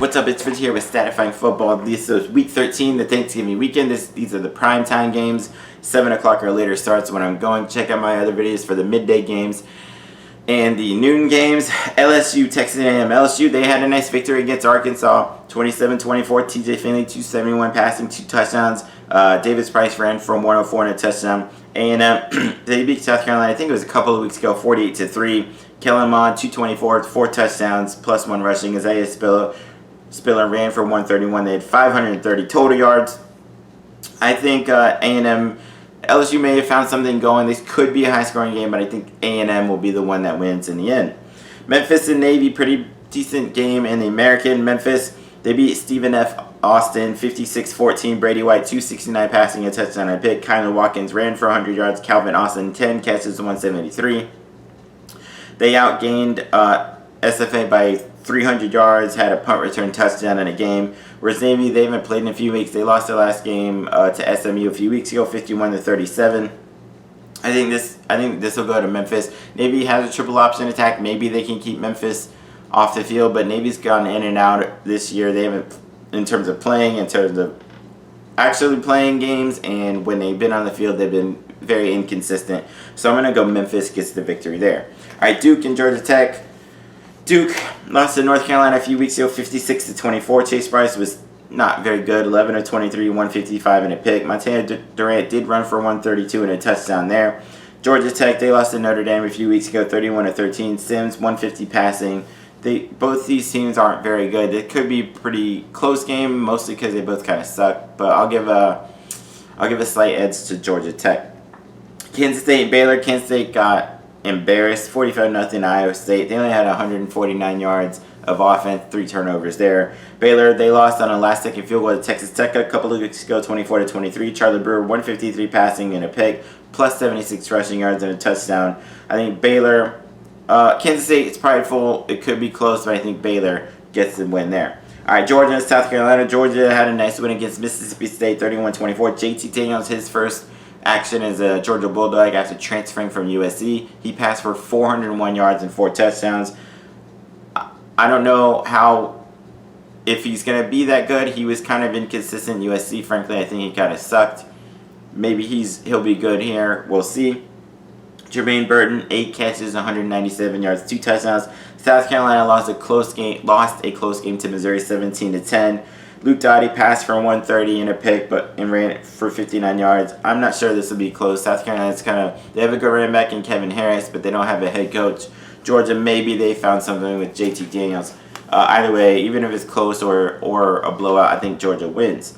What's up? It's Rich here with Statifying Football. This is Week 13, the Thanksgiving weekend. These are the primetime games. 7 o'clock or later starts when I'm going. Check out my other videos for the midday games and the noon games. LSU, Texas A&M. LSU, they had a nice victory against Arkansas. 27-24. TJ Finley, 271 passing, 2 touchdowns. Davis Price ran from 104 and a touchdown. A&M, they beat South Carolina, I think it was a couple of weeks ago, 48-3. Kellen Mond, 224, 4 touchdowns, plus 1 rushing. Isaiah Spiller ran for 131. They had 530 total yards. I think A&M, LSU may have found something going. This could be a high-scoring game, but I think A&M will be the one that wins in the end. Memphis and Navy, pretty decent game in the American. Memphis, they beat Stephen F. Austin 56-14. Brady White, 269 passing, a touchdown, and a pick. Kylan Watkins ran for 100 yards. Calvin Austin, 10 catches, 173. They outgained SFA by 300 yards, had a punt return touchdown in a game. Whereas Navy, they haven't played in a few weeks. They lost their last game to SMU a few weeks ago, 51-37. I think this will go to Memphis. Navy has a triple option attack. Maybe they can keep Memphis off the field, but Navy's gone in and out this year. They haven't, in terms of playing, in terms of actually playing games, and when they've been on the field, they've been very inconsistent. So I'm going to go Memphis gets the victory there. All right, Duke and Georgia Tech. Duke lost to North Carolina a few weeks ago, 56-24. Chase Bryce was not very good, 11 of 23, 155 and a pick. Montana Durant did run for 132 and a touchdown there. Georgia Tech, they lost to Notre Dame a few weeks ago, 31-13. Sims, 150 passing. Both these teams aren't very good. It could be a pretty close game, mostly because they both kind of suck. But I'll give a slight edge to Georgia Tech. Kansas State and Baylor. Kansas State got embarrassed, 45-0 Iowa State. They only had 149 yards of offense, 3 turnovers there. Baylor, they lost on a last-second field goal to Texas Tech a couple of weeks ago, 24-23. Charlie Brewer, 153 passing and a pick, plus 76 rushing yards and a touchdown. I think Baylor, Kansas State, it's prideful. It could be close, but I think Baylor gets the win there. All right, Georgia and South Carolina. Georgia had a nice win against Mississippi State, 31-24. JT Daniels, his first action as a Georgia Bulldog after transferring from USC. He passed for 401 yards and 4 touchdowns. I don't know if he's going to be that good. He was kind of inconsistent at USC. Frankly, I think he kind of sucked. Maybe he'll be good here. We'll see. Jermaine Burton, 8 catches, 197 yards, 2 touchdowns. South Carolina lost a close game to Missouri, 17-10. Luke Doty passed for 130 and a pick, and ran for 59 yards. I'm not sure this will be close. South Carolina's they have a good running back in Kevin Harris, but they don't have a head coach. Georgia, maybe they found something with JT Daniels. Either way, even if it's close or a blowout, I think Georgia wins.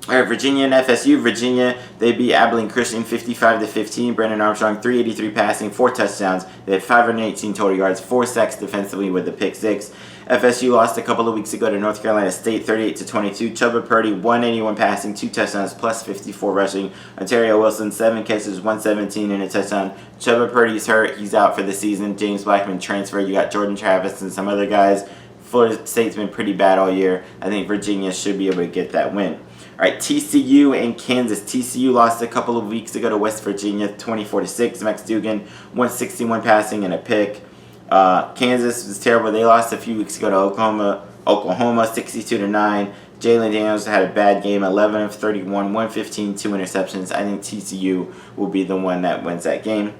All right, Virginia and FSU. Virginia, they beat Abilene Christian 55-15. Brandon Armstrong, 383 passing, 4 touchdowns. They had 518 total yards, 4 sacks defensively with the pick 6. FSU lost a couple of weeks ago to North Carolina State, 38-22. Chuba Purdy, 181 passing, 2 touchdowns, plus 54 rushing. Ontario Wilson, 7 catches, 117 and a touchdown. Chuba Purdy's hurt. He's out for the season. James Blackman transferred. You got Jordan Travis and some other guys. Florida State's been pretty bad all year. I think Virginia should be able to get that win. All right, TCU and Kansas. TCU lost a couple of weeks ago to West Virginia, 24-6. Max Dugan, 161 passing and a pick. Kansas was terrible. They lost a few weeks ago to Oklahoma, 62-9. Jalen Daniels had a bad game, 11 of 31, 115, 2 interceptions. I think TCU will be the one that wins that game.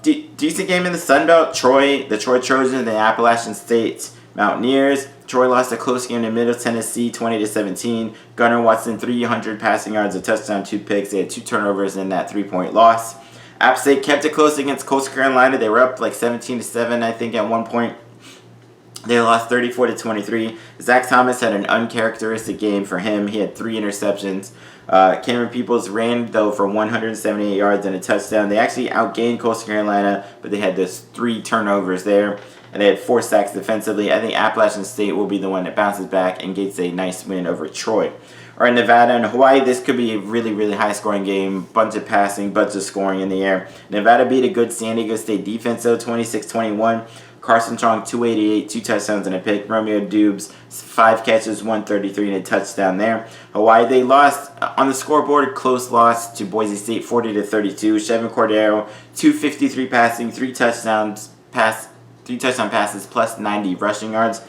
Decent game in the Sun Belt. The Troy Trojans and the Appalachian State Mountaineers. Troy lost a close game to Middle Tennessee, 20-17. Gunnar Watson, 300 passing yards, a touchdown, 2 picks. They had 2 turnovers in that 3-point loss. App State kept it close against Coastal Carolina. They were up like 17-7, I think, at one point. They lost 34-23. Zach Thomas had an uncharacteristic game for him. He had 3 interceptions. Cameron Peoples ran, though, for 178 yards and a touchdown. They actually outgained Coastal Carolina, but they had those 3 turnovers there. And they had 4 sacks defensively. I think Appalachian State will be the one that bounces back and gets a nice win over Troy. All right, Nevada and Hawaii, this could be a really, really high-scoring game. Bunch of passing, bunch of scoring in the air. Nevada beat a good San Diego State defense, though, 26-21. Carson Strong, 288, 2 touchdowns and a pick. Romeo Dubes, 5 catches, 133 and a touchdown there. Hawaii, they lost on the scoreboard, close loss to Boise State, 40-32. Chevin Cordero, 253 passing, 3 touchdown passes, plus 90 rushing yards.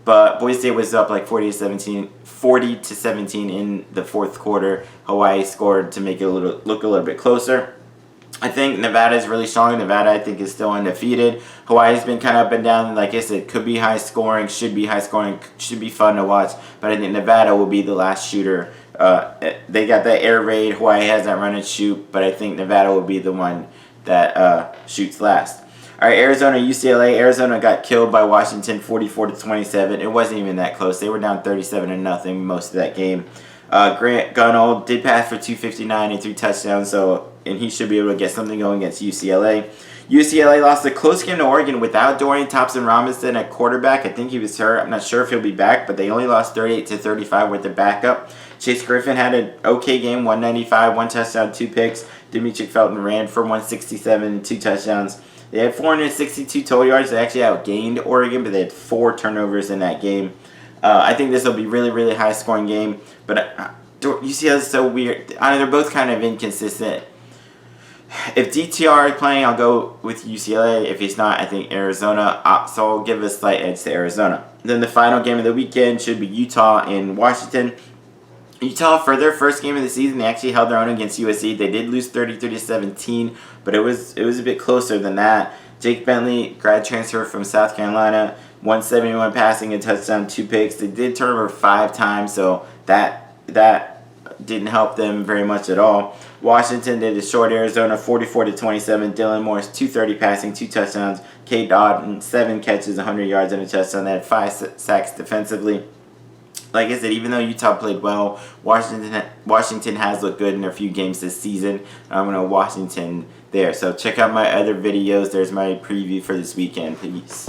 But Boise State was up like 40 to 17 in the fourth quarter. Hawaii scored to make it look a little bit closer. I think Nevada is really strong. Nevada, I think, is still undefeated. Hawaii's been kind of up and down. Like I said, could be high scoring, should be high scoring, should be fun to watch. But I think Nevada will be the last shooter. They got that air raid. Hawaii has that run and shoot. But I think Nevada will be the one that shoots last. All right, Arizona, UCLA. Arizona got killed by Washington 44-27. It wasn't even that close. They were down 37-0 most of that game. Grant Gunnell did pass for 259 and 3 touchdowns, and he should be able to get something going against UCLA. UCLA lost a close game to Oregon without Dorian Thompson-Robinson at quarterback. I think he was hurt. I'm not sure if he'll be back, but they only lost 38-35 with the backup. Chase Griffin had an okay game, 195, 1 touchdown, 2 picks. Demetric Felton ran for 167 and 2 touchdowns. They had 462 total yards. They actually outgained Oregon, but they had 4 turnovers in that game. I think this will be really, really high-scoring game. But UCLA is so weird. They're both kind of inconsistent. If DTR is playing, I'll go with UCLA. If he's not, I think Arizona. So I'll give a slight edge to Arizona. Then the final game of the weekend should be Utah and Washington. Utah, for their first game of the season, they actually held their own against USC. They did lose 33-17, but it was a bit closer than that. Jake Bentley, grad transfer from South Carolina, 171 passing, a touchdown, 2 picks. They did turn over 5 times, so that didn't help them very much at all. Washington did destroy Arizona 44-27. Dylan Morris, 230 passing, 2 touchdowns. Cade Dodden, 7 catches, 100 yards, and a touchdown. They had 5 sacks defensively. Like I said, even though Utah played well, Washington has looked good in their few games this season. I'm going to Washington there. So check out my other videos. There's my preview for this weekend. Peace.